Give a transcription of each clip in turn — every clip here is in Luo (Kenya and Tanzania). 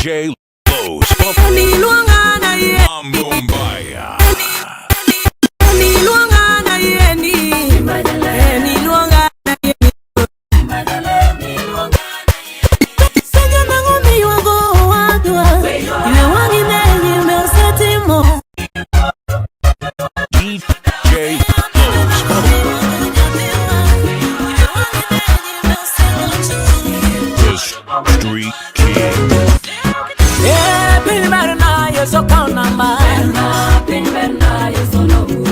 DJ Lowe's Mumbaya. Street King. Yeah, pin better now, you're so count number. Pin better now, you're so no good.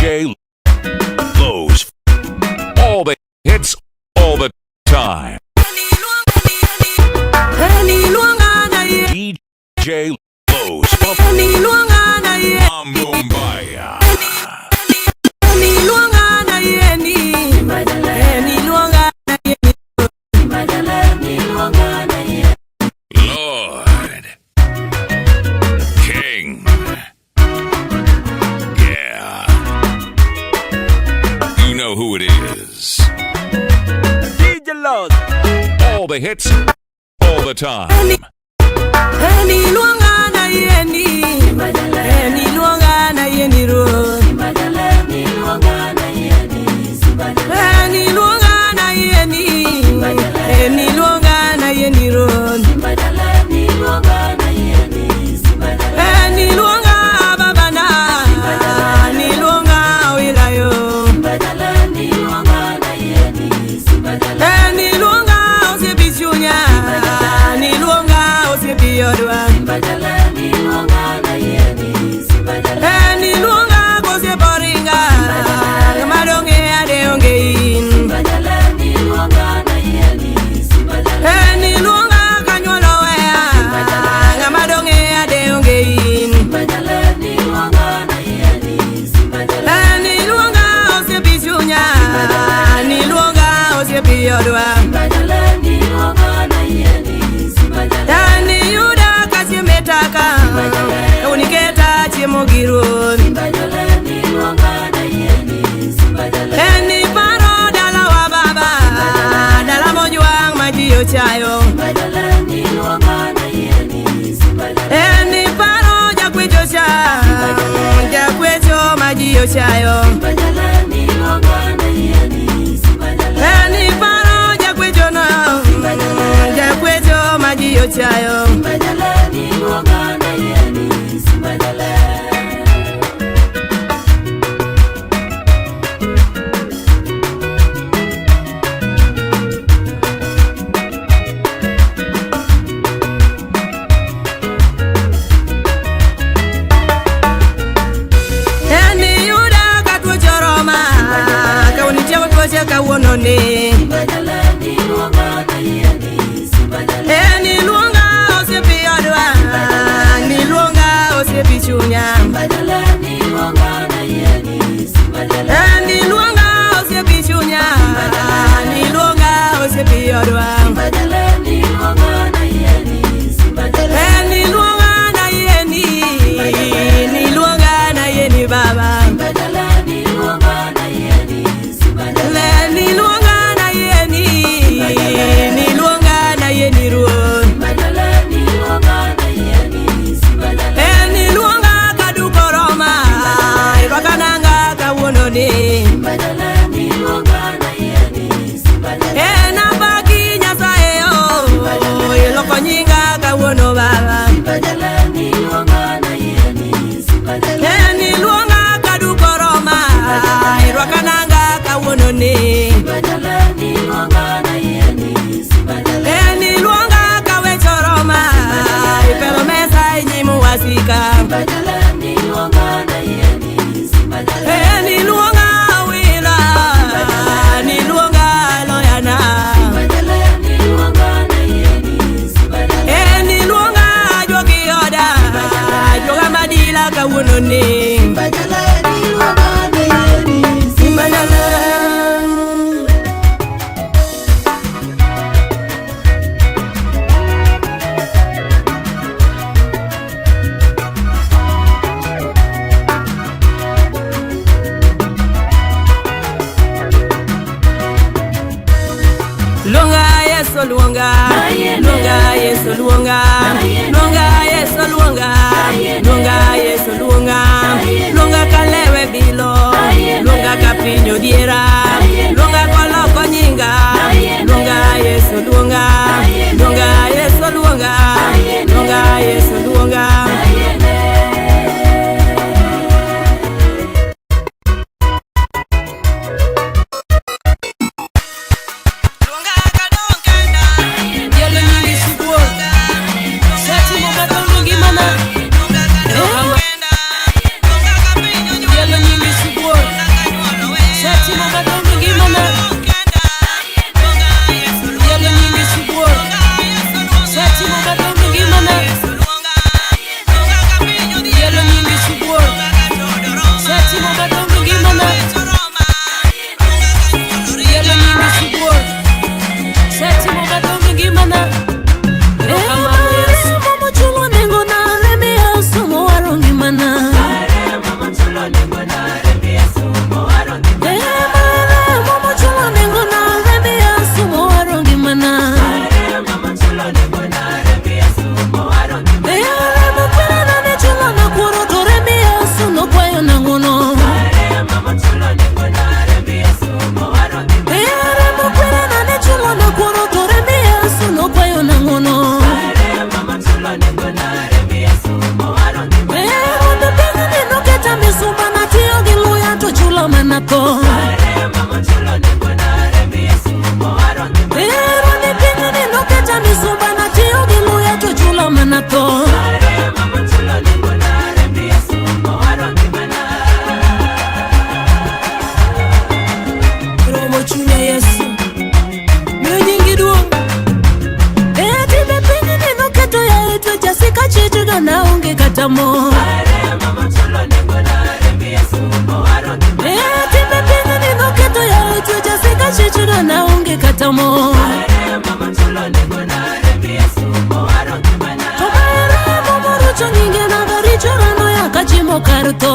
DJ Lowe's. All the hits, all the time. DJ Lowe's Mumbaya. is DJ Load. All the hits, all the time. Eni luonga na yeni, eni luonga na yeni ro. Eni luonga na yeni, eni luonga na yeni, eni luonga na yeni ro. Eni luonga babana, eni luonga wilayo. Eni luonga osebichunya, eni luonga osebiyodwa. Eni luonga kose boringa, ngamadonge ade ongein. Eni luonga kanyolo wea, ngamadonge ade ongein. Eni luonga osebichunya, eni luonga osebiyodwa. Eni yuda kasimetaka, uniketa chimogirun. Eni paro dala wa baba, dala mojuang majiyo chayo. Eni paro jakwecho cha, jakwecho majiyo chayo. Eni paro jakwecho no, jakwecho majiyo chayo. Eni yuda katwo choroma, kauni chako twoche kawonone. Eni luonga osebiyodwa, ni luonga osebichunya. Eni luonga osebichunya, ni luonga osebiyodwa. Eni luonga na yeni, ni luonga na yeni baba. Eni luonga na yeni, ni luonga na yeni ruon. Eni luonga kadukoroma, irwakananga kawonone. Ena baki nyasaye yo, iloko nyinga kawono baba. Eni luonga kadukoroma, irwakananga kawonone. Eni luonga kawechoroma, ipelo mesa inyimu wasika. Eni luonga wila, ni luonga loyana. Eni luonga jogi yoda, joga madila kawunoni. Luonga Yesu luonga, luonga Yesu luonga, luonga Yesu luonga, luonga Yesu luonga, luonga kalewe bilo, luonga kapinyo diera, luonga koloko nyinga, luonga Yesu luonga, luonga Yesu luonga, luonga Yesu luonga. Seti mo katamo. Timbe pinga nino keto ya utu jasika chichuga na unge katamo. Tomaere momo rucho nyinge na garicho rano ya kachimo karuto.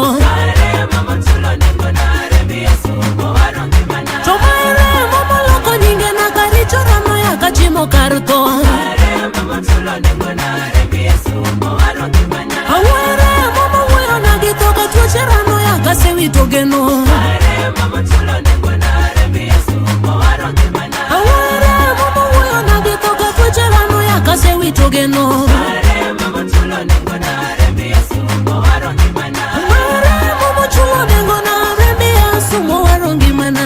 Tomaere momo loko nyinge na garicho rano ya kachimo karuto. Awere momo huyo na gitoka tuoche rano ya kasewi togeno. Awere momo huyo na gitoka tuoche rano ya kasewi togeno. Awere momo chulo nengo na rembi ya sumo warongi mana.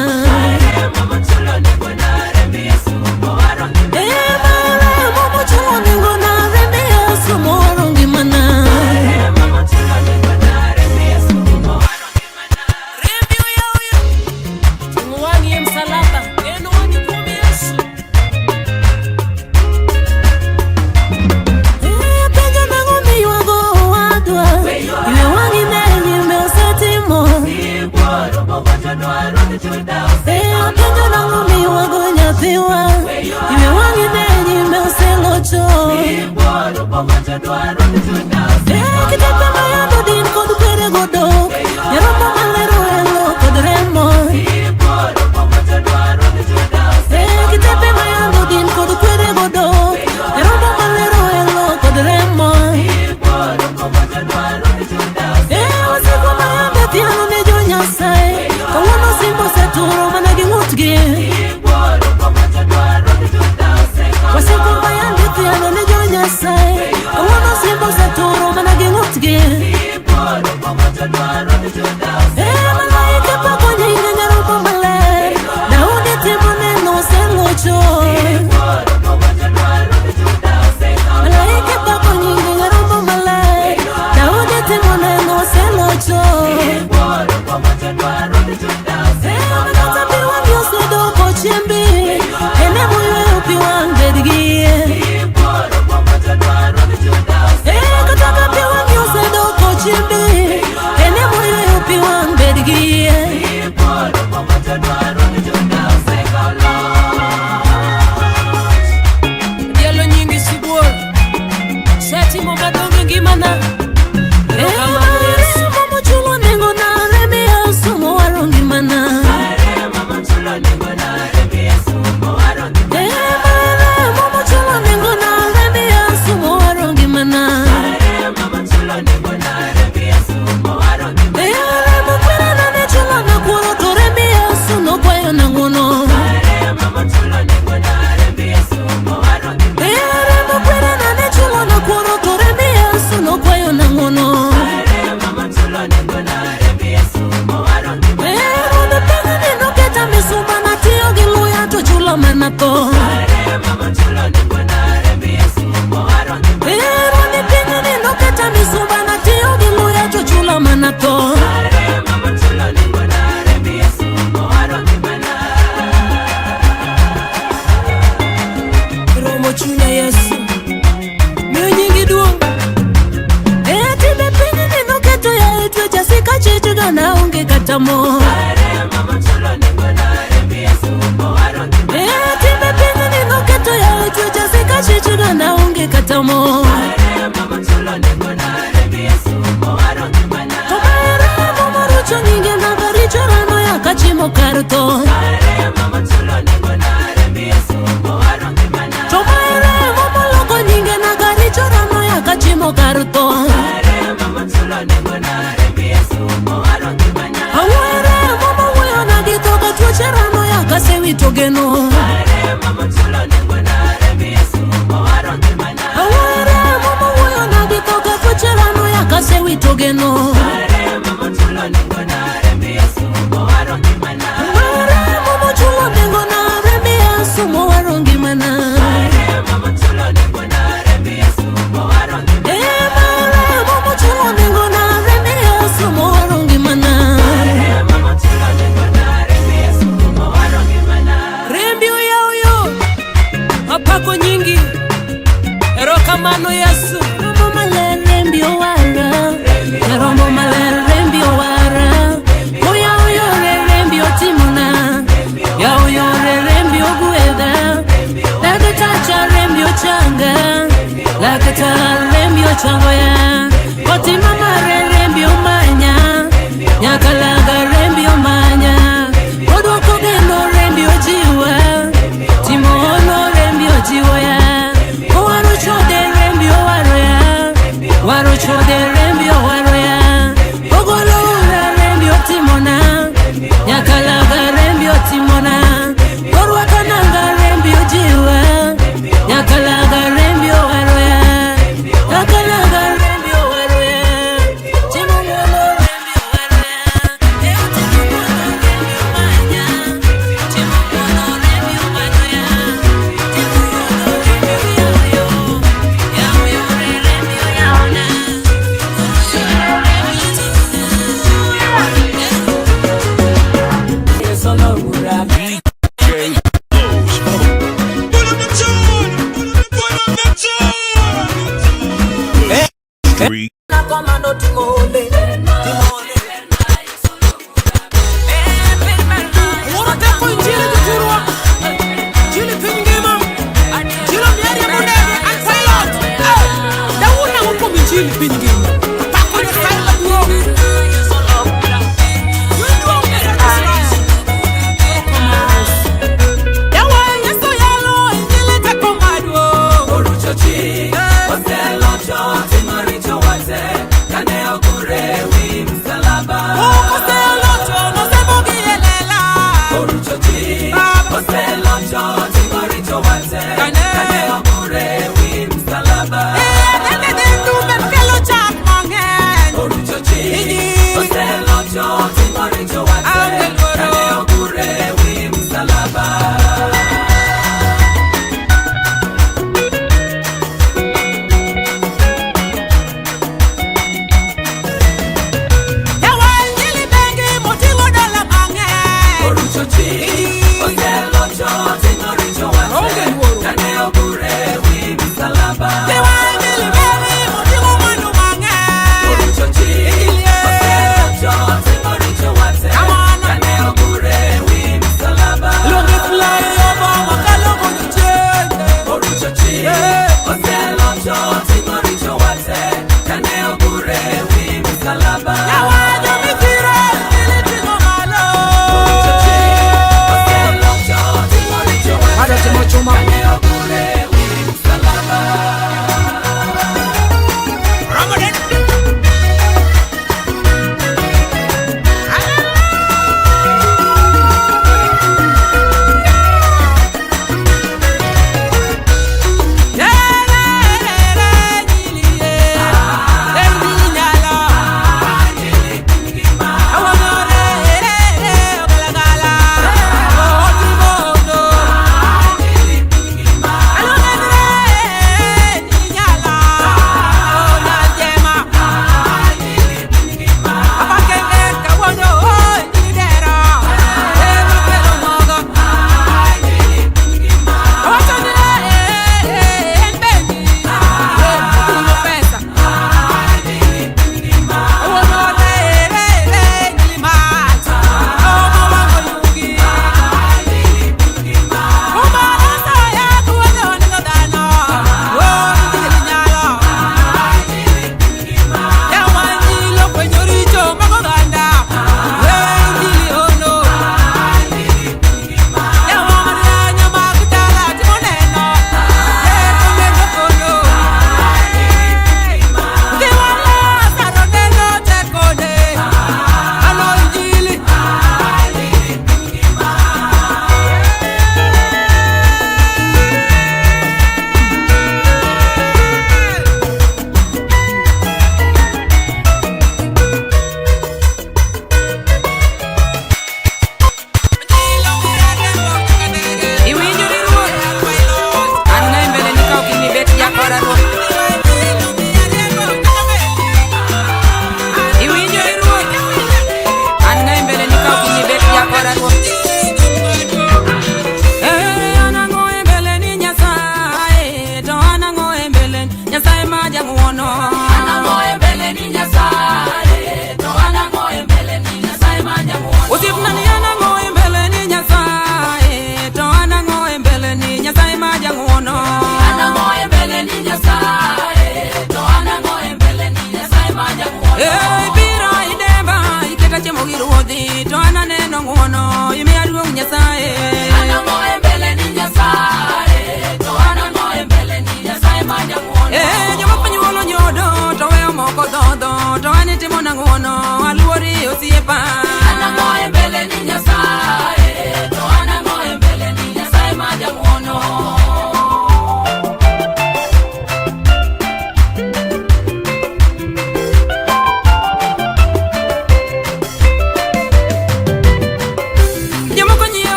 Awere momo chulo nengo na rembi ya sumo warongi mana. Erokamano Yesu, mama lele mbio wala. rembio gueda, lakata rembio changa, lakata rembio changoya, koti mama rembio manya, nyakalaga rembio manya, kodoko geno rembio jiwa, timono rembio jiwa ya, waro chode rembio waro ya, waro chode rembio waro ya, ogolo rembio timona, nyakalaga rembio timona, korwa kananga rembio jiwa, nyakalaga rembio waro ya, nyakalaga rembio waro ya, timono rembio waro ya, timono rembio manya, timono rembio waro ya, timono rembio yayo, yayo rembio yaona, Street. Comando Timole, Timole. Ora tempo in giro di curva, giro pingema, giro miari monede, anzalot. Da una un po' mi giro pingema. Pacco di salva bro. Ya wa yeso yalo, ingile te komado. Oruchochi, Ostello Choti Maricho Wase, Kaneo Kurewi Msalaba. Ostello Choti, no se bogi elela. Oruchochi, Ostello Choti Maricho Wase, Kaneo Kurewi Msalaba. Nene du merkelo chak mongen. Oruchochi, Ostello Choti Maricho Wase, Kaneo Kurewi Msalaba. Oruchochi, Ostello Choti Maricho Wase, Kaneo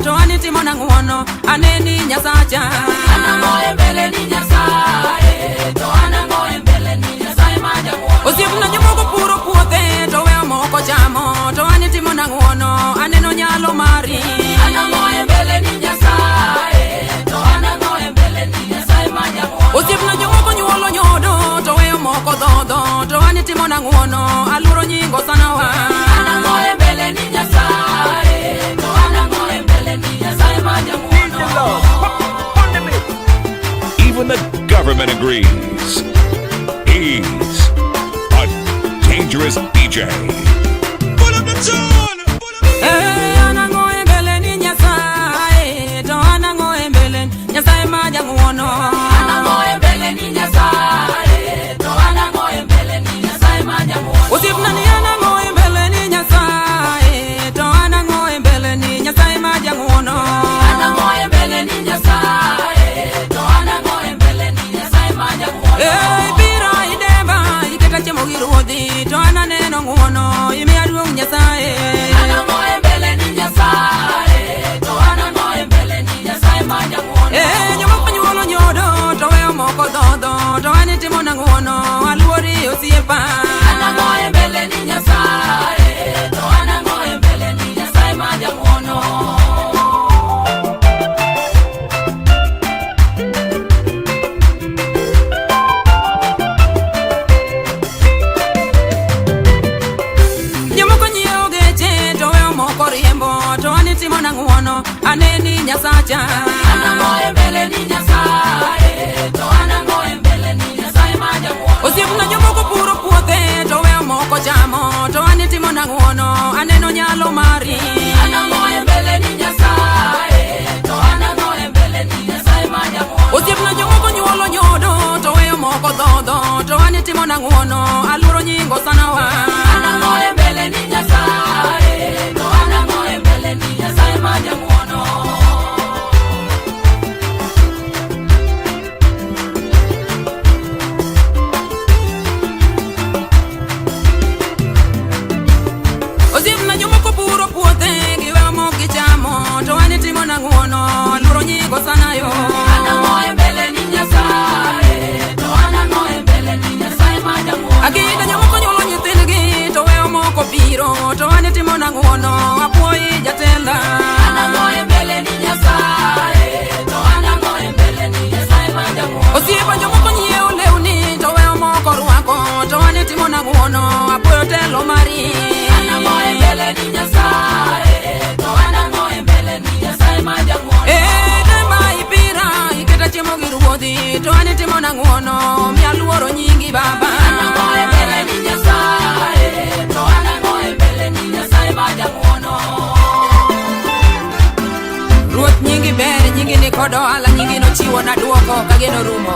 to anitimo nang'uono, aneni Nyasacha. Anang'o e mbele ni Nyasaye, to anang'o e mbele ni Nyasaye ma jang'uono. Osiepna jomoko puro puothe, to weyo moko chamo, to anitimo nang'uono, aneno nyalo mari. Anang'o e mbele ni Nyasaye, to anang'o e mbele ni Nyasaye ma jang'uono. Osiepna jomoko nyuolo nyodo, to weyo moko dhodho, to anitimo nang'uono, aluoro nyingo sana wa. Anang'o e mbele ni Nyasaye, to anang'o e mbele ni Nyasaye ma jang'uono. Even the government agrees. He's a dangerous DJ. Put up the tune! Anang'o e mbele ni Nyasaye, to anang'o e mbele ni Nyasaye ma jang'uono. Anang'o e mbele ni Nyasaye, to anang'o e mbele ni Nyasaye ma jang'uono. Osiepna ni anang'o e mbele ni Nyasaye, to anang'o e mbele ni Nyasaye ma jang'uono. Anang'o e mbele ni Nyasaye, to anang'o e mbele ni Nyasaye ma jang'uono. Biro ideba iketa chiemo gi ruodhi, to ananeno ng'uono imiya duong' Nyasaye. Anang'o e mbele ni Nyasaye, to anang'o e mbele ni Nyasaye ma jang'uono. Jomoko nyuolo nyodo, to weyo moko dhodho, to anitimo nang'uono, aluori osiepa. Anang'o e mbele ni Nyasaye, to anang'o e mbele ni Nyasaye ma jang'uono. Jomoko nyiewo geche, to weyo moko riembo, to anitimo nang'uono, aneni Nyasacha. Anang'o e mbele ni Nyasaye, to anang'o e mbele ni Nyasaye ma jang'uono. Osiepna jomoko puro puothe, to weyo moko chamo, to anitimo nang'uono, aneno nyalo mari. Anang'o e mbele ni Nyasaye, to anang'o e mbele ni Nyasaye ma jang'uono. Osiepna jomoko nyuolo nyodo, to weyo moko dhodho, to anitimo nang'uono, aluoro nyingo sana wa. Anang'o e mbele ni Nyasaye, to anang'o e mbele ni Nyasaye ma jang'uono. Osiepna jomoko puro puothe, giweyo moko gichamo, to anitimo nang'uono, aluoro nyingo sana yo. Anang'o e mbele ni Nyasaye, to anang'o e mbele ni Nyasaye ma jang'uono. Akida jomoko nyuolo nyithindgi, to weyo moko biro, to anitimo nang'uono, apuoyi jatenda. Anang'o e mbele ni Nyasaye, to anang'o e mbele ni Nyasaye ma jang'uono. Osiepa jomoko nyiewo lewni, to weyo moko rwako, to anitimo nang'uono, apuoyo telo mari. Anang'o e mbele ni Nyasaye, to anang'o e mbele ni Nyasaye ma jang'uono. Dema ipira, iketa chiemo gi ruodhi, to anitimo nang'uono, mi aluoro nyingi Baba. Anang'o e mbele ni Nyasaye, to anang'o e mbele ni Nyasaye ma jang'uono. Ruoth nyingi ber, nyingi ni kod ohala, nyingi nochiwo na duoko kageno rumo.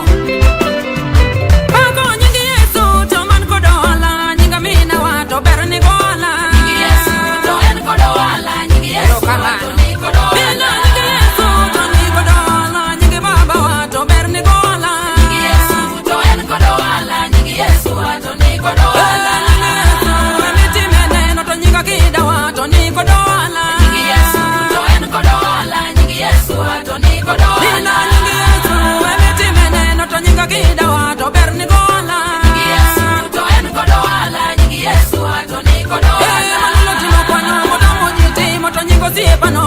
Pako nyingi Yesu, to man kod ohala, nyinga mina wa, to ber ni gohala. Nyingi Yesu, to en kod ohala, nyingi Yesu, to ni kod ohala. Nyingi Yesu, to ni kod ohala, nyingi Baba wa, to ber ni gohala. Nyingi Yesu, to en kod ohala, nyingi Yesu, to ni kod ohala. Nyingi Yesu, emitime neno, to nyinga kida wa, to ni kod ohala. Nyingi Yesu, to en kod ohala, nyingi Yesu, to ni kod ohala. Nyingi Yesu, emitime neno, to nyinga kida wa, to ber ni gohala. Nyingi Yesu, to en kod ohala, nyingi Yesu, to ni kod ohala. Manulo timo kwano, moto mojitimo, to nyingo siepa no,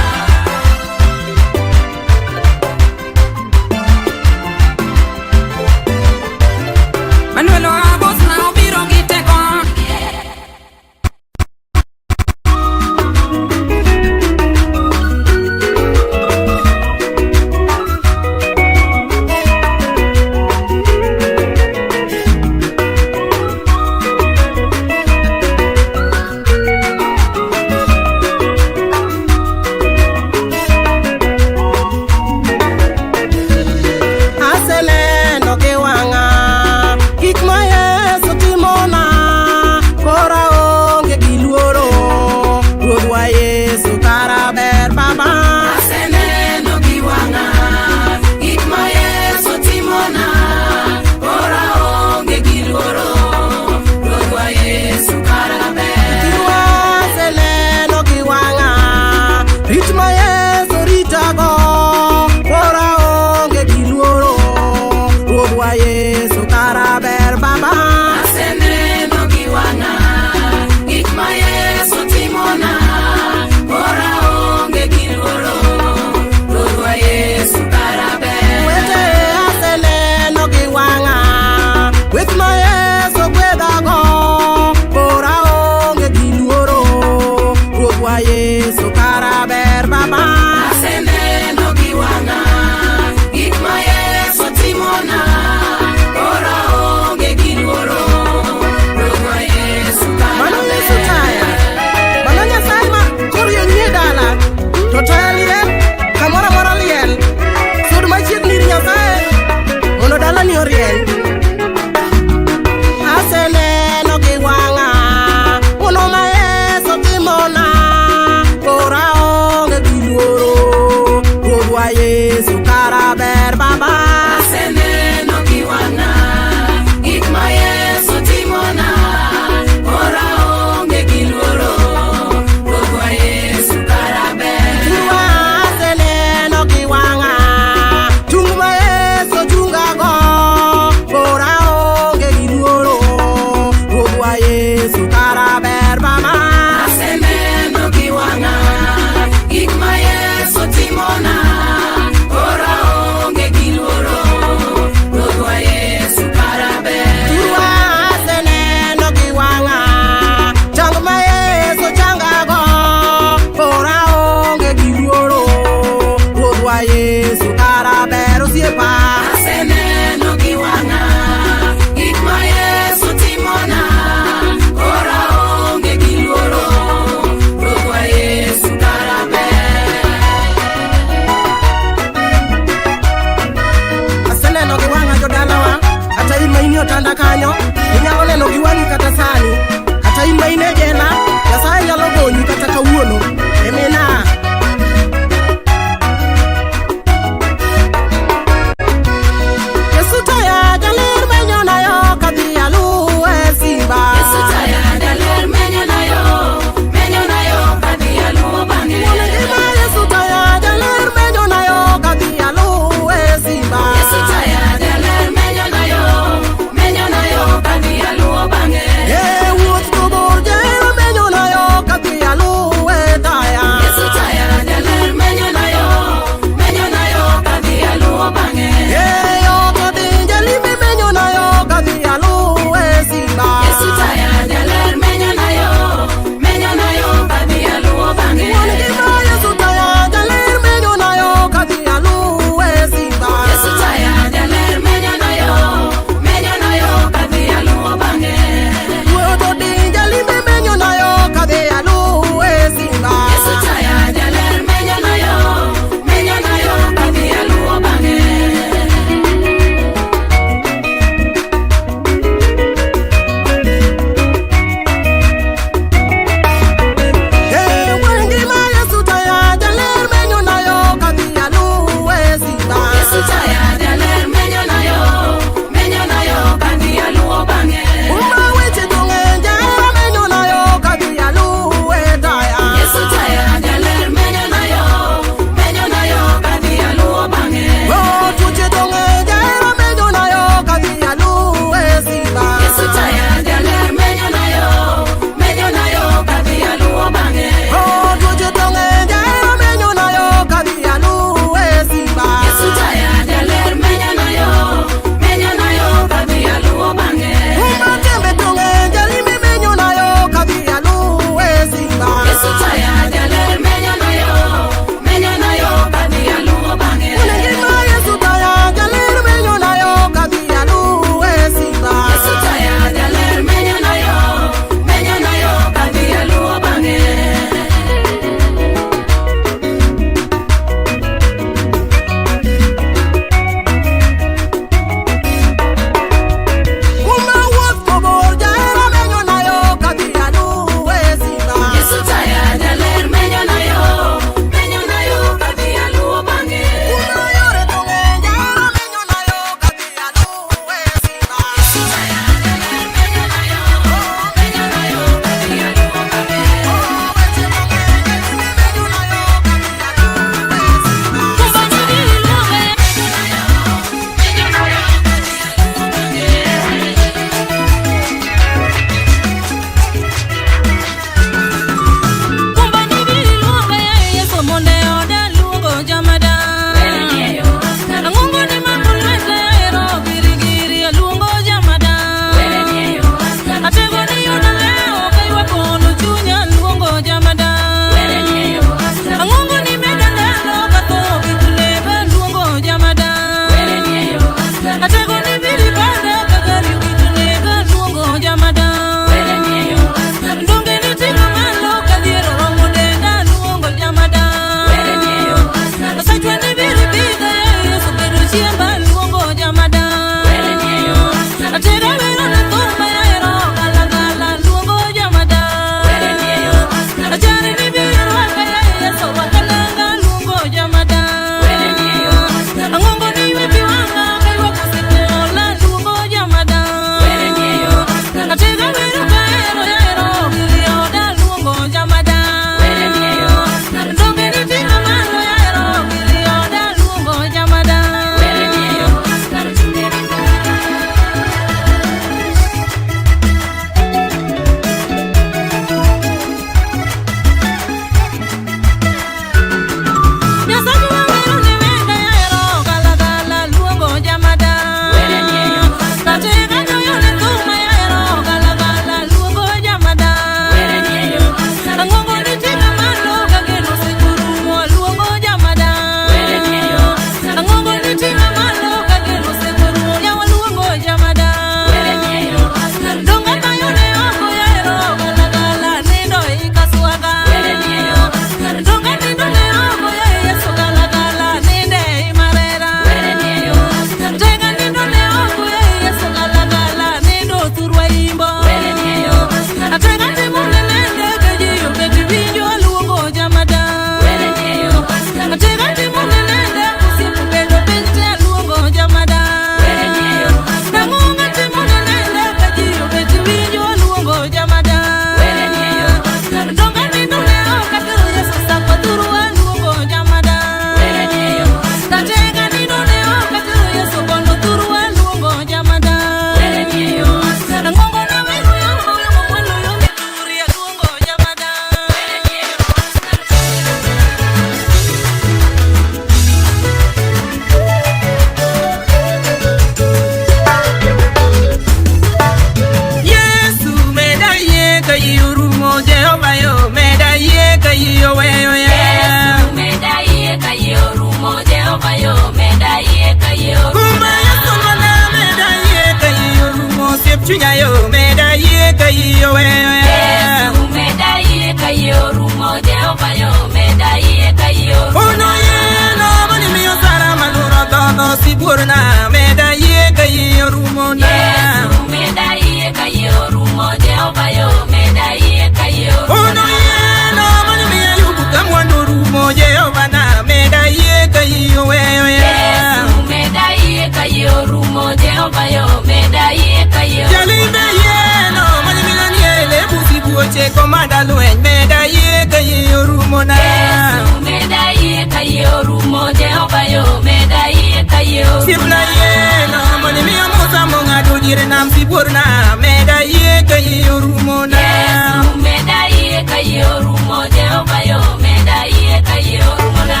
menya yo meda ye kayo Yesu meda ye kayo rumo Jehova yo meda ye kayo Ono ye no mani miyo sara maluro todo sipurna meda ye kayo rumo na Yesu meda ye kayo rumo Jehova yo meda ye kayo Ono ye no mani miyo yubu kamwando rumo Jehova na meda ye kayo Yesu meda ye kayo rumo Jehova yo meda ye kayo Jalime ye no mani miyo niele busi buoche komanda luen meda ye kayo rumo na Yesu meda ye kayo rumo Jehova yo meda ye kayo Sipna ye no mani miyo musa monga dujire nam sipurna meda ye kayo rumo na Yesu meda ye kayo rumo Jehova yo meda ye kayo rumo na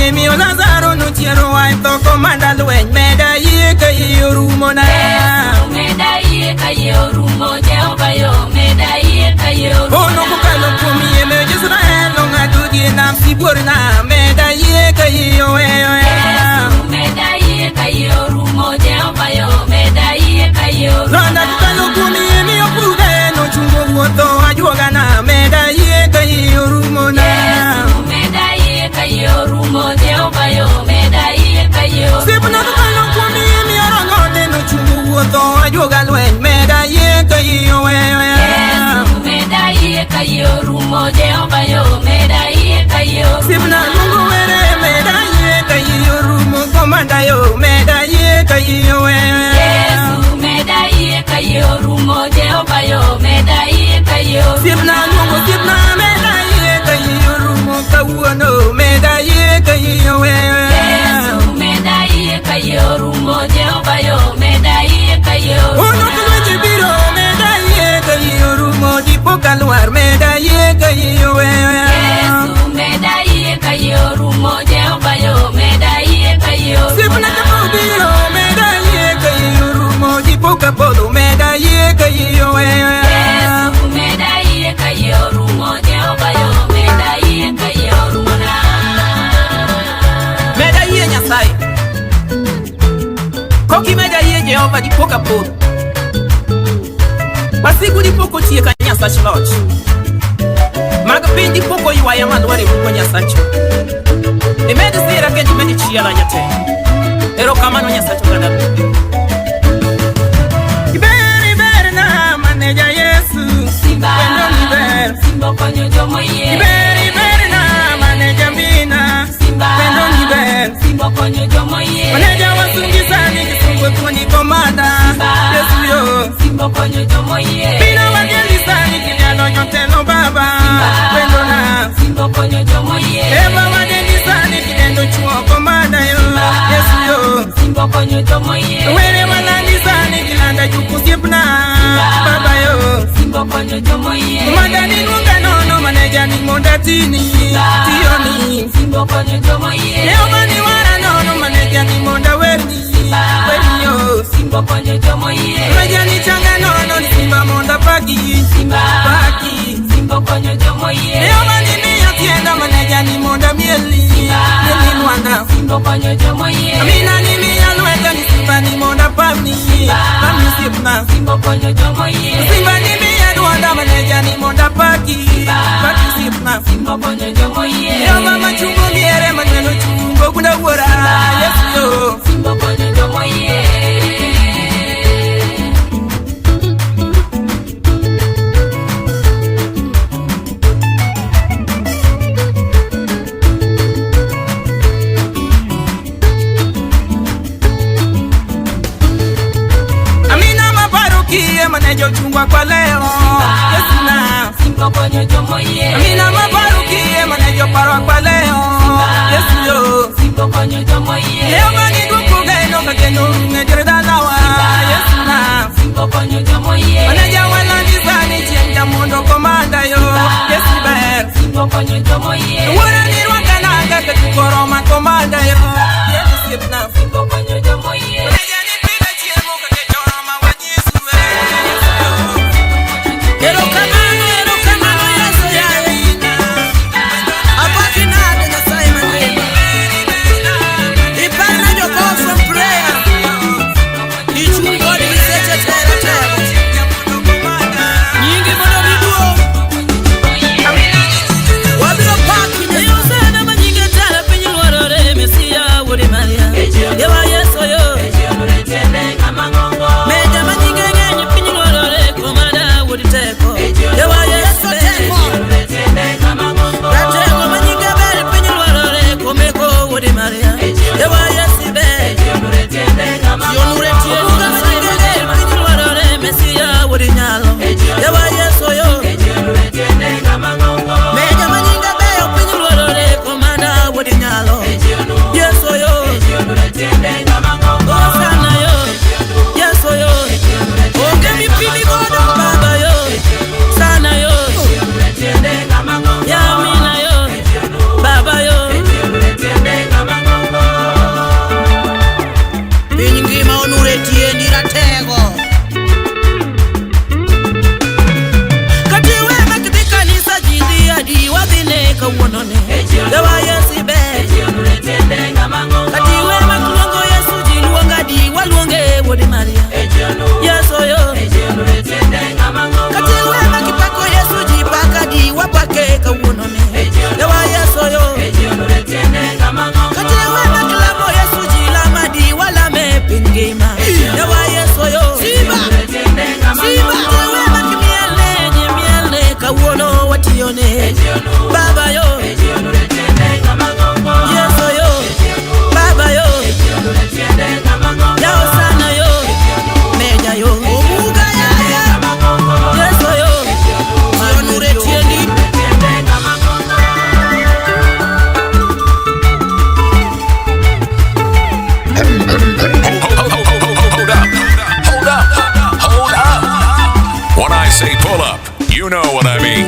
Mi Lazaro no tiero ai to komanda luen meda ye kayo rumo na Yesu meda ye kayo rumo Jehova yo meda ye kayo Ono kukalo kumi me Israel no ngadu nam siburna meda ye kayo Yesu meda ye kayo rumo Jehova yo meda ye kayo Lona kukalo kumi mi okuge no chungo woto ajuga na meda ye kayo rumo na Yesu meda ye kayo rumo Jehova yo meda ye kayo Sipna kukalo kumi mi arangone no chungo woto ajuga luen meda ye kayo Yesu meda ye kayo rumo Jehova yo meda ye kayo Sipna lungu were meda ye kayo rumo komanda yo meda ye kayo Yesu meda ye kayo rumo Jehova yo meda ye kayo Sipna lungu sipna meda ye kayo rumo kawuno meda ye kayo Yesu meda ye kayo rumo Jehova yo meda ye kayo Ono kulweche biro meda ye kayo rumo dipo kalwar meda ye kayo Yesu meda ye kayo rumo Jehova yo meda ye kayo Sipna kapo biro meda ye kayo rumo dipo kapolo meda ye kayo Yesu meda ye kayo rumo Jehova yo meda ye kayo rumo na Meda ye nyasai Koki meda ye Jehova dipo kapolo Basigu dipo kochie ka nyasa chloch Magapin dipo ko yuaya malwari ko nyasa cho E meda sira ke di medi chia la nyate Ero kama no nyasa cho kada Iberi na maneja Yesu Simba Wendo niber Simba konyo jomo ye Iberi na maneja Mina Simba Wendo niber Simba konyo jomo ye Maneja wasungi sani kisungwe kuni komanda Yesu yo Simba konyo jomo ye Pina wageli sani kinyalo nyote no baba Wendo na Simba konyo jomo ye Eba wageli sani kinendo chuo komanda yo Yesu yo Simba konyo jomo ye Wele walandi sani kilanda juku sipna Baba yo Simba konyo jomo ye Kumanda ni nunga nono maneja ni mondatini Tioni Simba konyo jomo ye Leo mani wara nono maneja ni monda weni Weni yo Simba konyo jomo ye Maneja ni changa nono ni simba monda paki Simba Paki Simba konyo jomo ye Leo mani miya tienda maneja ni monda mieli Mieli nwanda Simba konyo jomo ye Amina ni miya lueta ni simba ni monda pamni Pamni sipna Simba konyo jomo ye Simba ni miya nwanda maneja ni monda paki Paki sipna Simba konyo jomo ye Leo mama chungo miere maneno chungo kuna wora Yesu yo Simba konyo jomo ye Amina maparukie manejo chungwa kwa leo Yesu na Simba konyo jomo ye Amina maparukie manejo parwa kwa leo Yesu yo Simba konyo jomo ye Leo mani duku geno kageno ngejere dalawa Yesu na Simba konyo jomo ye Maneja walandi sani chienja mondo komanda yo Yesu ber Simba konyo jomo ye Wara ni rwakananga katukoroma komanda yo Yesu sipna Simba konyo jomo ye Maneja ni piga chiemo kakechoroma wa Yesu Yesu yo Ero kamano Yesu kawuononi. Yawa Yesu ber. Kati we maluongo Yesu ji luonga di waluonge wuode Maria. Yesu yo. Kati we makipako Yesu ji paka di wapake kawuononi. Yawa Yesu yo. Kati we makilamo Yesu ji lama di walame pingima. Yawa Yesu yo. Siba. We makimiele nyemiele kawuono watione. Baba yo. Yesu yo. Baba yo. Yao sana yo. Meja yo. Omuga ya. Yesu yo. Manure tieni. Hold up. When I say pull up, you know what I mean.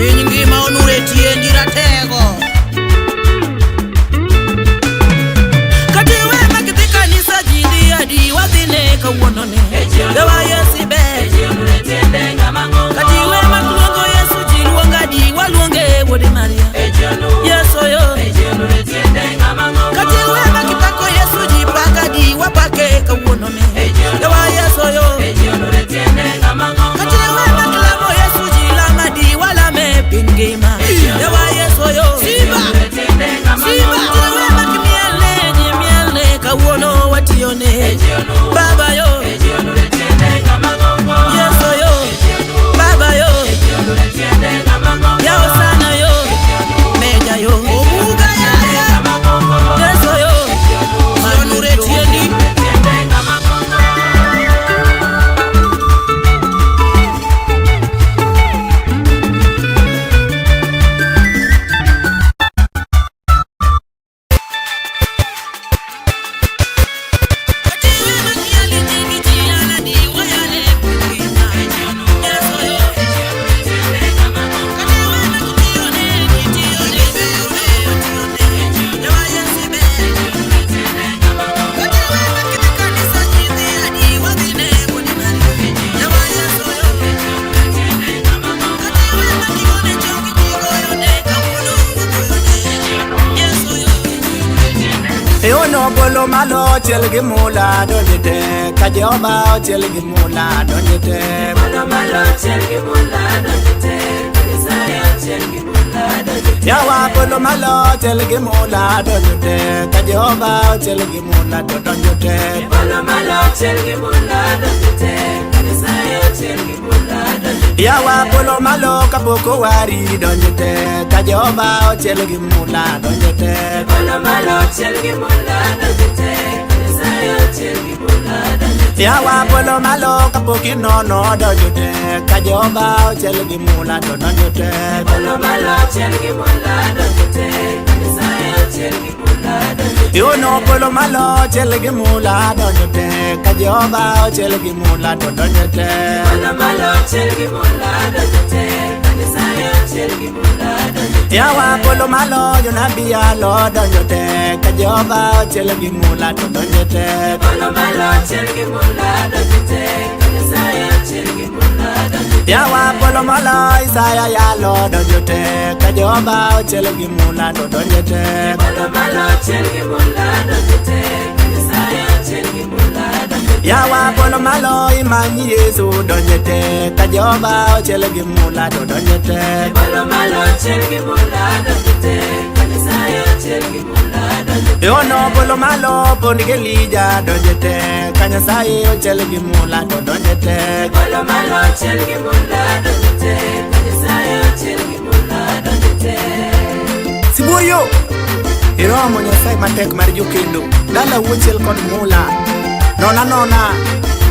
piny ngima onure tiendi ratego. Katiwe makidhi kanisa jindi adi wadhine kawuononi dewa Yesu be. Katiwe makluongo Yesu ji luonga di waluonge wuode Maria Yesu yo. Katiwe makipako Yesu ji paka di wapake kawuononi dewa Yesu yo. Katiwe maklamo Yesu ji lama di walame piny ngima dewa Yesu yo. Siba katiwe makimiele nyimiele kawuono watione Baba yo. Yesu yo Baba yo yao sana yo meja yo obuga ya Yesu yo manure tiendi. Eono bolo malo chelgi mula donjete Kajoba chelgi mula donjete Bolo malo chelgi mula donjete Kanisaya chelgi mula donjete Yawa bolo malo chelgi mula donjete Kajoba chelgi mula donjete Bolo malo chelgi mula donjete Kanisaya chelgi mula donjete Yawa bolo malo kaboko wari donjete Kajoba chelgi mula donjete Bolo malo chelgi mula donjete Kanisaya chelgi mula donjete Yawa bolo malo kapoki nono donjete Kajoba chelgi mula donjete Bolo malo chelgi mula donjete Kanisaya chelgi mula donjete Yono bolo malo chelgi mula donjete Kajoba chelgi mula donjete Bolo malo chelgi mula donjete Kanisaya chelgi mula donjete Yawa bolo malo yonabia lo donjete Kajoba chelgi mula donjete Bolo malo chelgi mula donjete Kanisaya chelgi mula donjete Yawa bolo malo Isaya ya lo donjete Kajoba chelgi mula donjete Bolo malo chelgi mula donjete Kanisaya chelgi mula donjete Yawa bolo malo imanyi Yesu donjete Kajoba chelgi mula donjete Bolo malo chelgi mula donjete Kanisaya chelgi mula donjete Yono bolo malo pondigelija donjete Kanisaya chelgi mula donjete Bolo malo chelgi mula donjete Kanisaya chelgi mula donjete Sibuyo Iromo Nyasaye matek mar jokendo dala wuochiel kod mula nona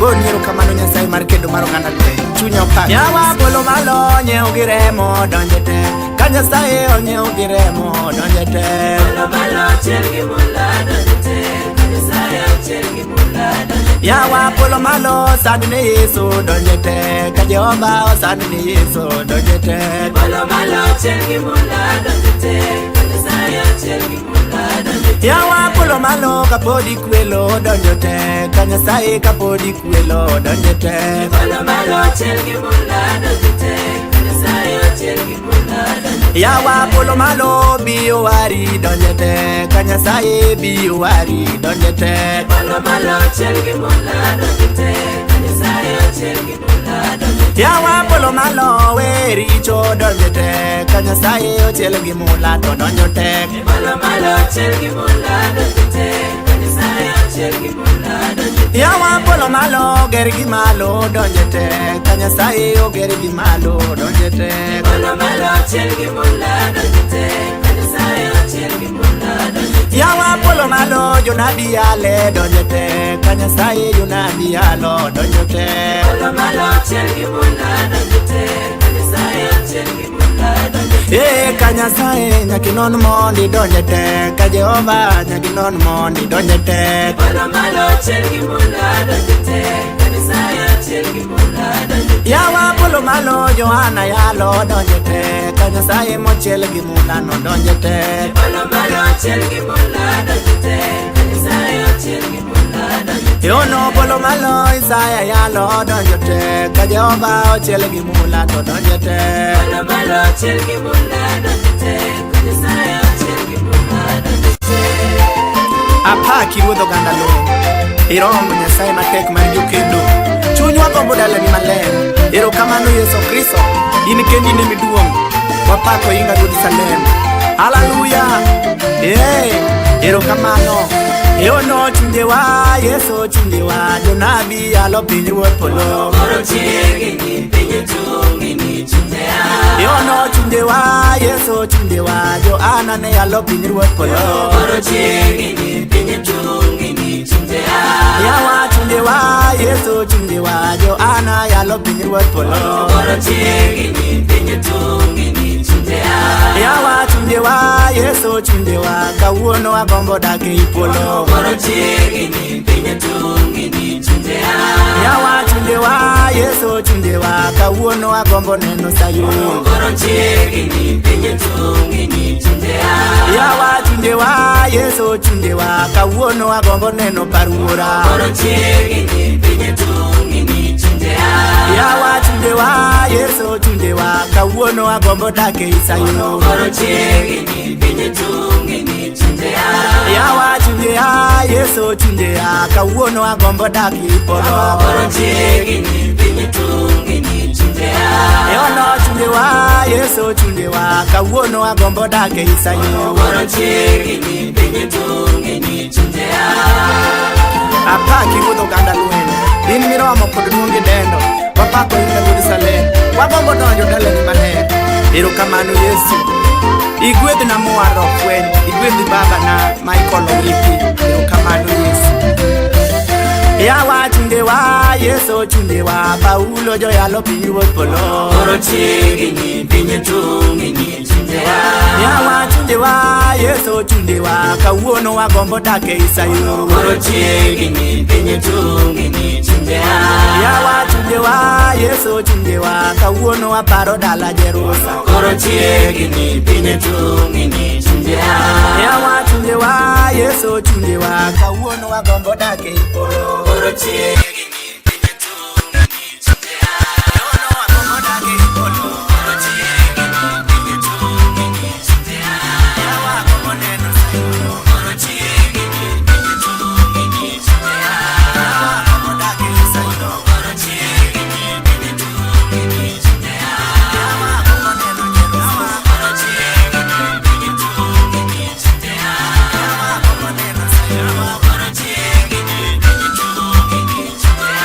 Boniero kamano Nyasaye mar kendo mar oganda te chunya opak Yawa bolo malo nyeo gi remo donjete Ka Nyasaye onyeo gi remo donjete Bolo malo chelgi mula donjete Kanisaya chelgi mula donjete Yawa bolo malo sandne Yesu donjete Kajoba sandne Yesu donjete Bolo malo chelgi mula donjete Kanisaya chelgi mula donjete Yawa bolo malo kapodi kwelo donjete Ka Nyasaye kapodi kwelo donjete Bolo malo chelgi mula donjete Kanisaya chelgi mula donjete Yawa bolo malo biyo wari donjete Ka Nyasaye biyo wari donjete Bolo malo chelgi mula donjete Kanisaya chelgi mula donjete Yawa bolo malo weri cho donjete Ka Nyasaye chelgi mula donjete Bolo malo chelgi mula donjete Kanisaya chelgi mula donjete Yawa bolo malo gergi malo donjete Ka Nyasaye gergi malo donjete Bolo malo chelgi mula donjete Kanisaya chelgi mula donjete Yawa bolo malo jonabi ale donjete Ka Nyasaye jonabi alo donjete Bolo malo chelgi mula donjete Kanisaya chelgi mula donjete Ka Nyasaye nyakinon mondi donjete Ka Jehova nyakinon mondi donjete Bolo malo chelgi mula donjete Kanisaya chelgi mula donjete Yawa bolo malo Johana yalo donjete Jehova Nyasaye mochiel gi mula nodonje te. Polo malo achiel gi mula donjo te, Nyasaye achiel gi mula donjo te. Yono polo malo Isaya yalo donjo te, ka Jehova ochiel gi mula to donje te. Polo malo achiel gi mula donjo te, Nyasaye achiel gi mula donjo te. Apaki ruodho ganda lo, iromo Nyasaye matek mar jokedo. Chunywa gombo dalani maler, erokamano Yesu Kristo, in kendi ne miduong', wapako inga Ruoth Salem. Hallelujah, erokamano. Yono chunjewa, Yesu chunjewa, jonabi yalo piny ruoth polo. Koro chiegni piny tungni chunjewa. Yono chunjewa, Yesu chunjewa, jo anane yalo piny ruoth polo. Koro chiegni piny tungni chunjewa. Yawa chunjewa, Yesu chunjewa, jo ana yalo piny ruoth polo. Koro chiegni piny tungni chunjewa. Yawa chunjewa, Yesu chunjewa, kawuono agombo dak ei polo. Koro chiegni piny tungni chunjewa. Yawa chunjewa, Yesu chunjewa, kawuono agombo neno Sayun. Koro chiegni piny tungni chunjewa. Yawa chunjewa, Yesu chunjewa, kawuono agombo neno Paruora. Koro chiegni piny tungni chunjewa. Yawa chunjewa, Yesu chunjewa, kawuono agombo dak ei Sayun. Koro chiegni piny tungni chunjewa. Yawa chunjewa, Yesu chunjewa, kawuono agombo dak ei polo. Koro chiegni piny tungni chunjewa. Yono chunjewa, Yesu chunjewa, kawuono agombo dak ei Sayun. Koro chiegni piny tungni chunjewa. Apaki ruodho ganda lweny, in miromo kod duongi dendo, wapako inga Ruoth Salem, wagombo donjo dalani maler. Erokamano Yesu, igwedhna mwaro fweny, igwedhi babana Michael Owiti. Erokamano Yesu. Yawa chunjewa, Yesu chunjewa, Paulo joyalo piny ruoth polo. Koro chiegni piny tungni chunjewa. Yawa chunjewa, Yesu chunjewa, kawuono agombo dak ei Sayun. Koro chiegni piny tungni chunjewa. Yawa chunjewa, Yesu chunjewa, kawuono aparo dala Jerusalem. Koro chiegni piny tungni chunjewa. Yawa chunjewa, Yesu chunjewa, kawuono agombo dak ei polo. Koro chiegni piny tungni chunjewa. Yono agombo dak ei polo. Koro chiegni piny tungni chunjewa. Yawa agombo neno Sayun. Koro chiegni piny tungni chunjewa. Yawa agombo dak ei Sayun. Koro chiegni piny tungni chunjewa. Yawa agombo neno Jerusalem. Koro chiegni piny tungni chunjewa. Yawa agombo neno Sayun. Koro chiegni piny tungni chunjewa.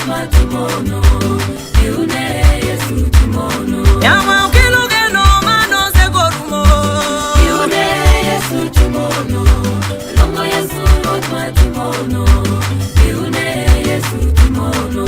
ruoth matimono, biune Yesu timono. Yawa ukelo geno mano segorumo, Biune Yesu timono, longo Yesu ruoth matimono, biune Yesu timono.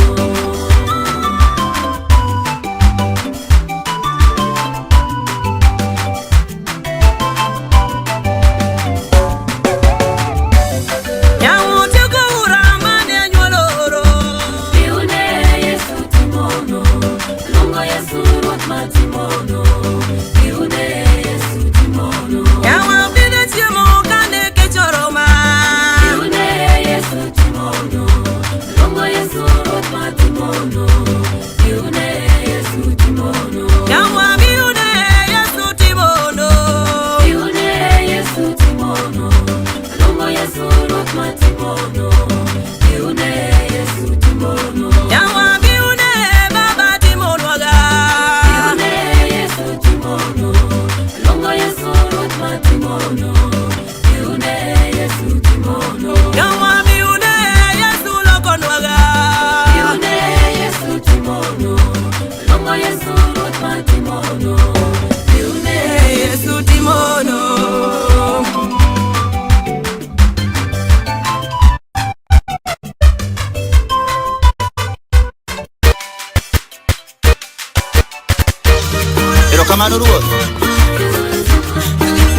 Kamano ruoth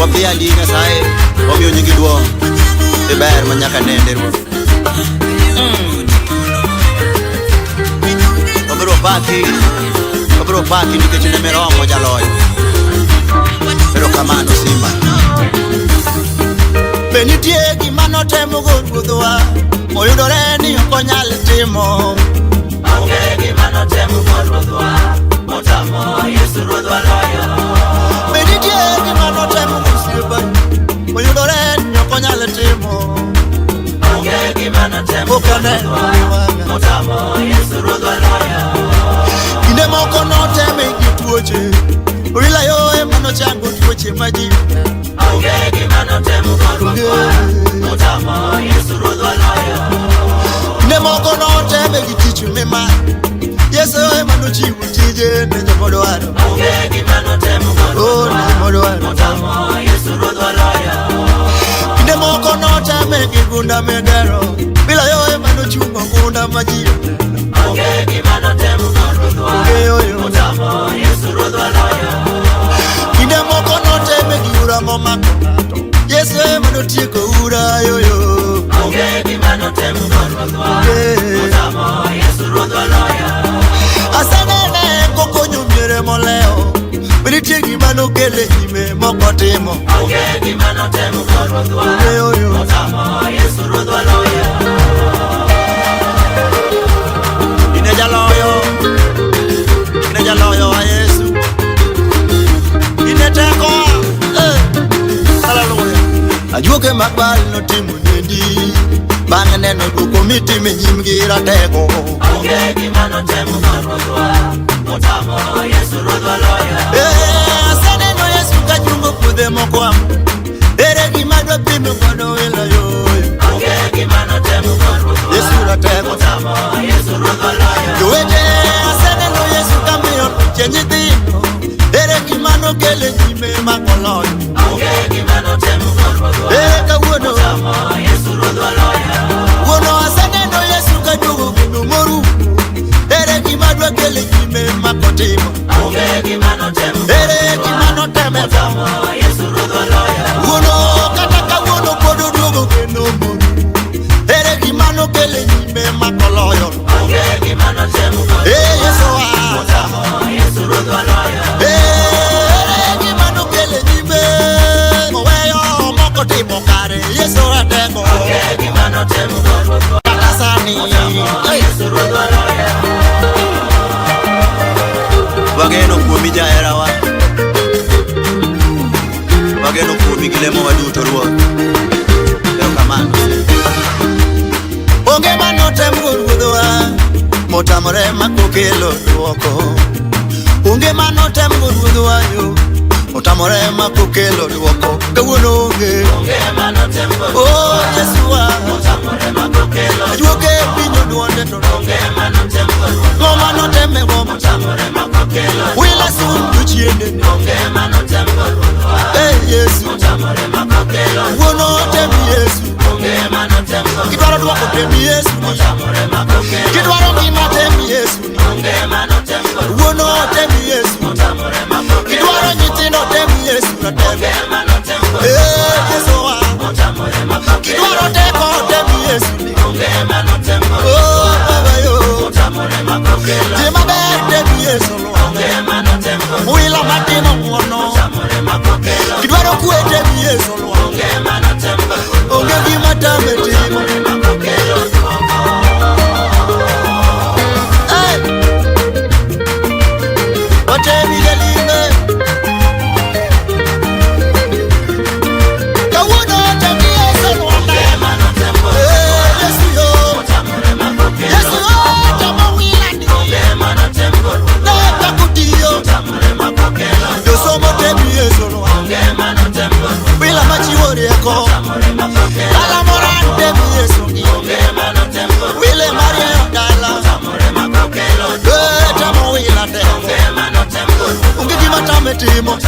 wapia ndi Nyasaye omiyo nyingi duong' e ber manyaka nende ruoth. Wabiro paki nikech ne meromo jaloyo. Ero kamano Simba. Be nitie gima notemo go ruodhwa oyudore ni ok onyal timo. Onge gima notemo go ruodhwa motamo Yesu ruodhwa loyo. Be nitie gima notemo go Simba oyudore ni ok onyal timo. Onge gima notemo go ruodhwa motamo Yesu ruodhwa loyo. Kinde moko noteme gi tuoche Wilayo emano chango tuoche maji. Onge gima notemo go ruodhwa motamo Yesu ruodhwa loyo. Kinde moko noteme gi tich mema Yesu emano chiwo tije ne joma dwaro. Onge gima notemo go ruodhwa motamo Yesu ruodhwa loyo. Kinde moko noteme gi gunda medero Wilayo emano chungo gunda maji. Onge gima notemo go ruodhwa motamo Yesu ruodhwa loyo. Kinde moko noteme gi ura momako ng'ato Yesu emano tieko ura yoyo. Onge gima notemo go ruodhwa motamo Yesu ruodhwa loyo. Asenene kokonyo miere moleo be nitie gima nokele nyime moko timo. Onge gima notemo go ruodhwa motamo Yesu ruodhwa loyo. Ine jaloyo wa Yesu. Ine teko hallelujah. Ajuoke magbal notimo nendi bang'e neno duoko mitime nyimgi rateko. Onge gima notemo go ruodhwa motamo Yesu ruodhwa loyo. Aseneno Yesu ka chungo puothe mokwamo ere gima dwa pimo godo wilayo. Onge gima notemo go ruodhwa Yesu rateko motamo Yesu ruodhwa loyo. Jowete aseneno Yesu ka miyo tuche nyithindo ere gima nokele nyime makoloyo. Onge gima notemo go ruodhwa kawuono motamo Yesu ruodhwa loyo. Wuono aseneno Yesu ka duogo gino morumo ere gima dwa kele nyime makotimo. Onge gima notemo ere gima notemo motamo Yesu ruodhwa loyo. Wuono kata kawuono pod oduogo gino morumo ere gima nokele nyime makoloyo. Onge gima notemo Yesu motamo Yesu ruodhwa loyo. Ere gima nokele nyime moweyo moko timo kare Yesu rateko. Onge gima notemo kata sani Yesu ruodhwa loyo. Wageno kuomi jaherawa, wageno kuomi gi lemo waduto ruoth. Erokamano. Onge manotemo go ruodhwa motamore makokelo duoko. Onge manotemo go ruodhwa yo motamore makokelo duoko. Kawuono onge manotemo go Yesu wa motamore makokelo. Ajuoke pinyo duonde to onge manotemo temi Yesu kidwaro ngima temi Yesu wuono temi Yesu kidwaro nyithindo temi Yesu Yesu wa kidwaro teko temi Yesu oh baba yo jema ber temi Yesu wila matimo muono kidwaro kwe temi Yesu onge gima tame timo Otemi gelime Kawuno temi Yesu Yesu yo Yesu yo tamo wilani Neka kutiyo Yosomo temi Yesu Bila machiwori eko Ala moran temi Yesu Wile Maria Dala Tamo wilande Ungi matame timo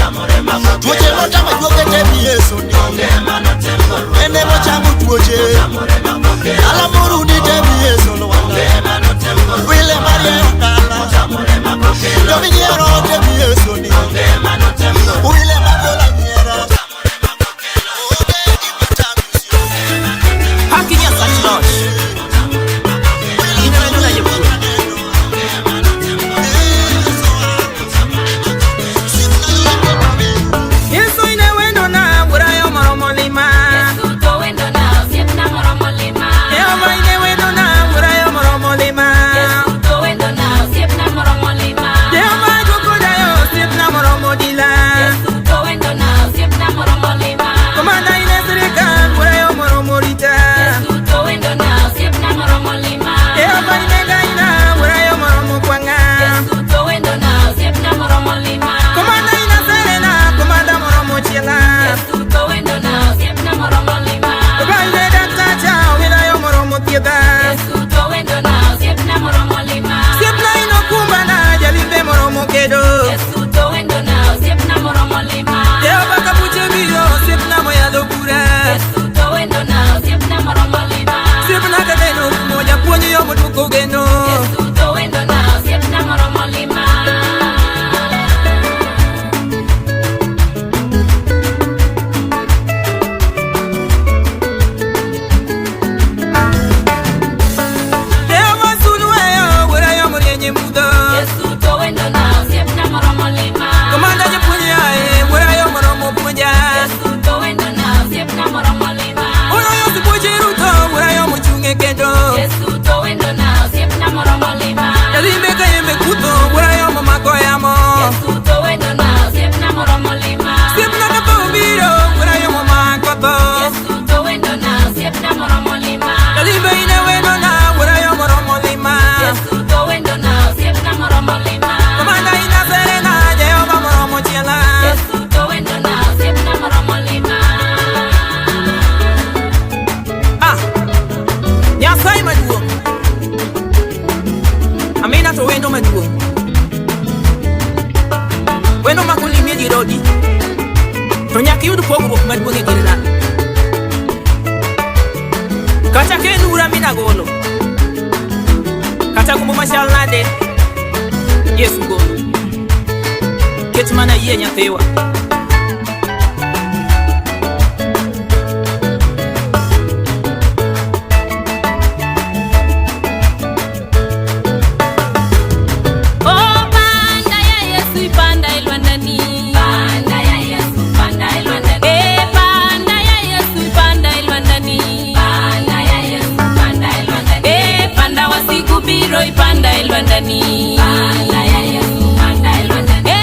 tuoche motama juoke temi Yesu ene mochangu tuoche ala murudi temi Yesu wile Maria Dala domi nyero temi Yesu wile magola nyero hakinya sachlosh inawendula yepu Kacha kenura minagolo Kacha kumbo mashalade Yesu go Ketmana ye nyathewa Panda elwandani panda ya Yesu panda elwandani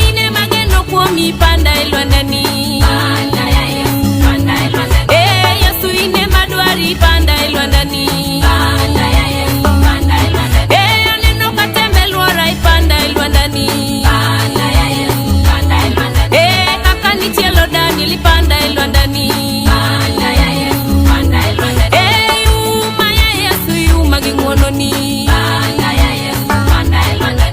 ine mageno kuomi panda elwandani panda ya Yesu panda elwandani Yesu ine madwari panda elwandani panda ya Yesu panda elwandani aneno katembelwara panda elwandani panda ya Yesu panda elwandani kaka ni tielo dani lipanda elwandani panda ya Yesu panda elwandani yuma ya Yesu yuma gingwononi panda ya Yesu panda elwandani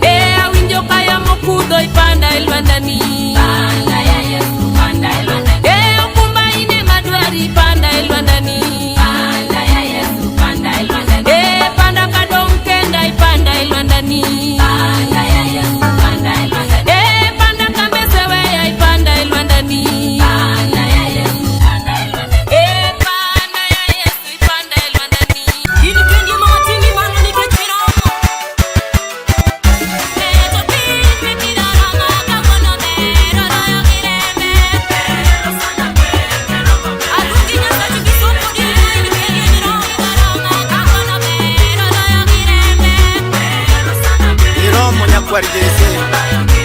Iromo nyakwar Jesse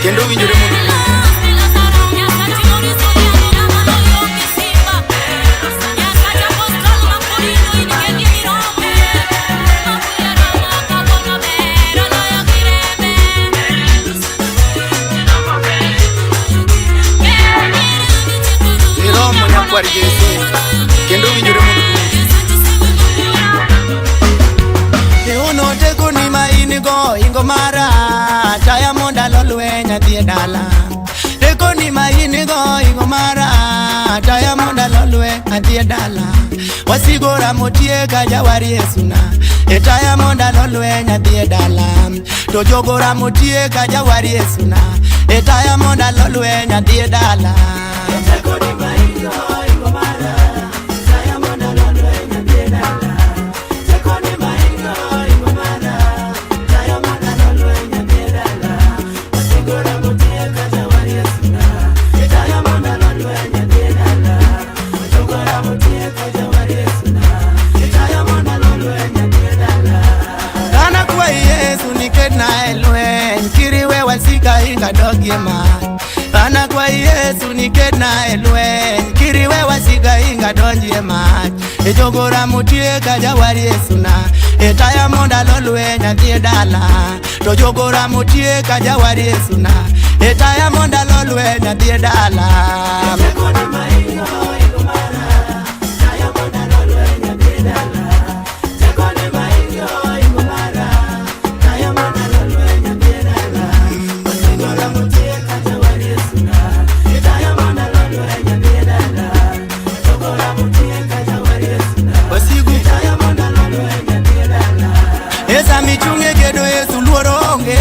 kendo winjore mondo Iromo nyakwar Jesse kendo winjore mondo teko ni ma inigo ingo mara taya monda lolwe nyathie dala teko ni ma inigo ingo mara taya monda lolwe nyathie dala wasigora motie ka jawari Yesuna taya monda lolwe nyathie dala to jogora motie ka jawari Yesuna taya monda lolwe nyathie dala teko ni ma inigo ingo mara taya monda lolwe nyathie dala teko ni ma inigo Dogima ana kwa Yesu nikena elwen kiriwe wasiga inga donjie mach ejogora mutie ka jawari Yesuna etaya monda lolwe nyathie dala to jogora mutie ka jawari Yesuna etaya monda lolwe nyathie dala michunge kedo Yesu luoronge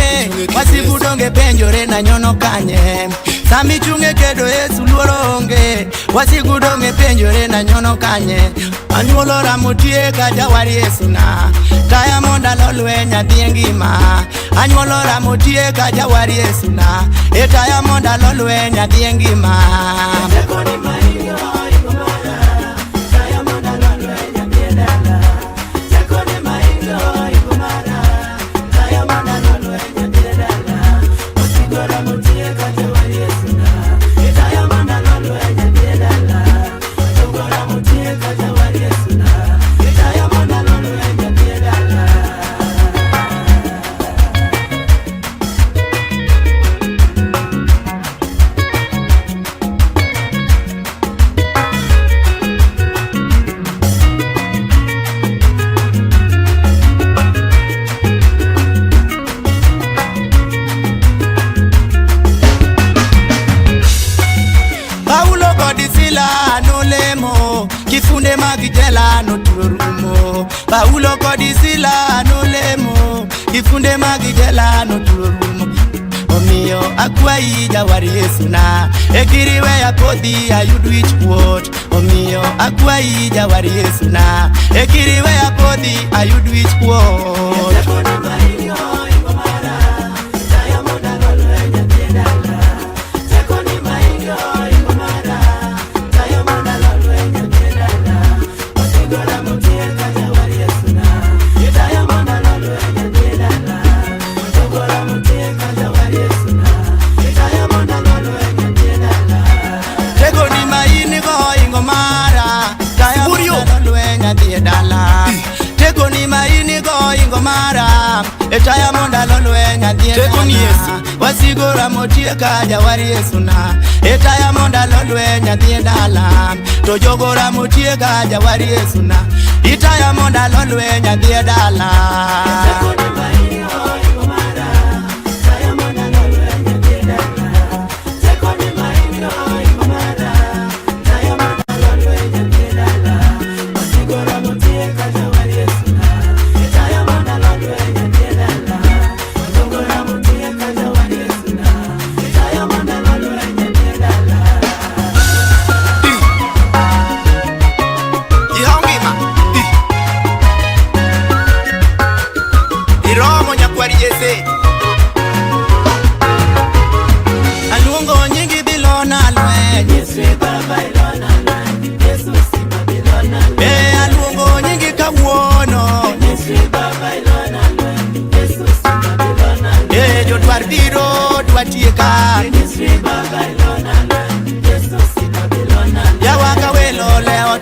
wasigu donge penjore na nyono kanye sami chunge kedo Yesu luoronge wasigu donge penjore na nyono kanye anyuolora mutie ka jawari Yesuna taya monda lolwe nyathie ngima anyuolora mutie ka jawari Yesuna taya monda lolwe nyathie ngima kifunde magijela no turumo Paulo kodisila no lemo kifunde magijela no turumo omiyo akwai jawari Yesuna ekiriwe ya podi ayud wich kuot omiyo akwai jawari Yesuna ekiriwe ya podi ayud wich kuot Teko ni maini go ingo mara etaya monda lolwe nyathie teko ni Yesu wasigora motie ka jawari Yesuna etaya monda lolwe nyathie dala to jogora motie ka jawari Yesuna itaya monda lolwe nyathie dala teko ni maini go ingo mara etaya monda lolwe nyathie dala teko ni maini go ingo mara etaya monda lolwe nyathie dala wasigora motie ka jawari Yesuna etaya monda lolwe nyathie dala jogora motie ka jawari Yesuna etaya monda lolwe nyathie dala Irongi ma Irongi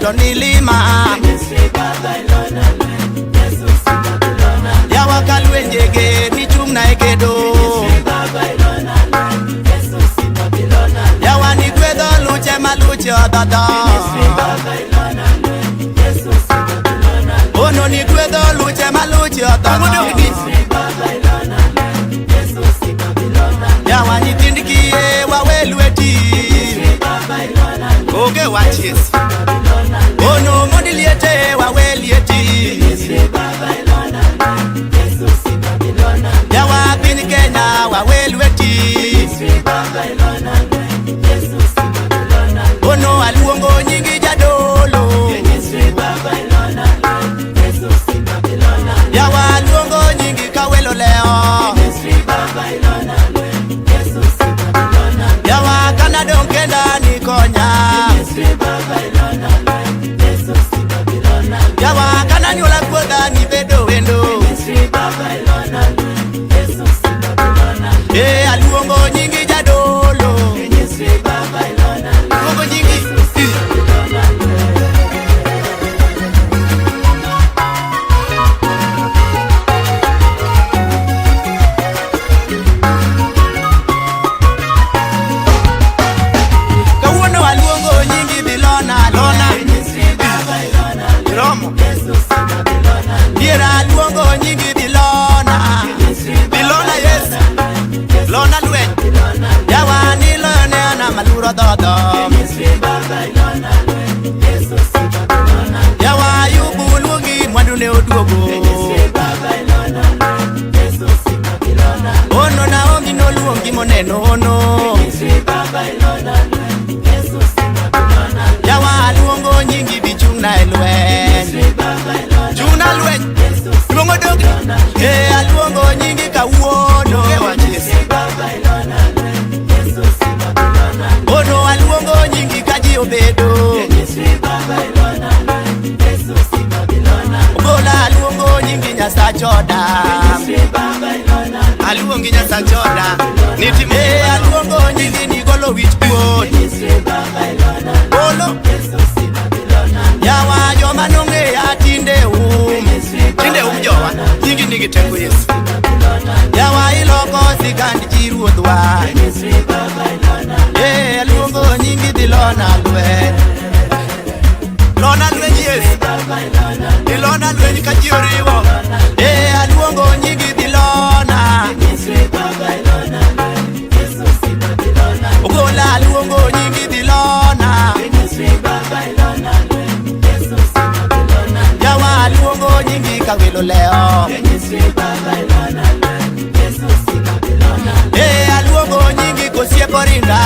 ilo nilima yawa kalwenjege ni chumna ekedo yawa ni kwedo luche maluche odada ono ni kwedo luche maluche odada yawa ni tindikie wawelweti oge wachies ono mondiliete wawelieti yawa pini Kenya wawelweti ono aluongo nyingi jadolo yawa aluongo nyingi kawelo leo yawa kanadon kenda ni konya yawa kananyula kuoga ni bedo wendo aluongo nyingi jadolo aluongo nyingi kawuono aluongo nyingi bilona lona romo diera aluongo nyingi bilona bilona yes lona lwen yawa ni lone na maluro dodo yawa yubulungi mwandune oduogo ono na ongi no luongi moneno ono yawa aluongo nyingi bichungna elwen chungna lwen luongo dogi aluongo nyingi kawuono ono aluongo nyingi kaji obedo ogola aluongo nyingi nyasachoda aluongi nyasachoda nitime aluongo nyingi nigolo wich kuot olo yawa joma nonge atinde jowa nyingi nigi teko Yesu yawa iloko sigand jiruodhwa aluongo nyingi dilona lwen lona lwen Yesu dilona lwen ka ji oriwo aluongo nyingi dilona ogola aluongo nyingi dilona yawa aluongo nyingi kawelo leo aluongo nyingi kosiepo ringa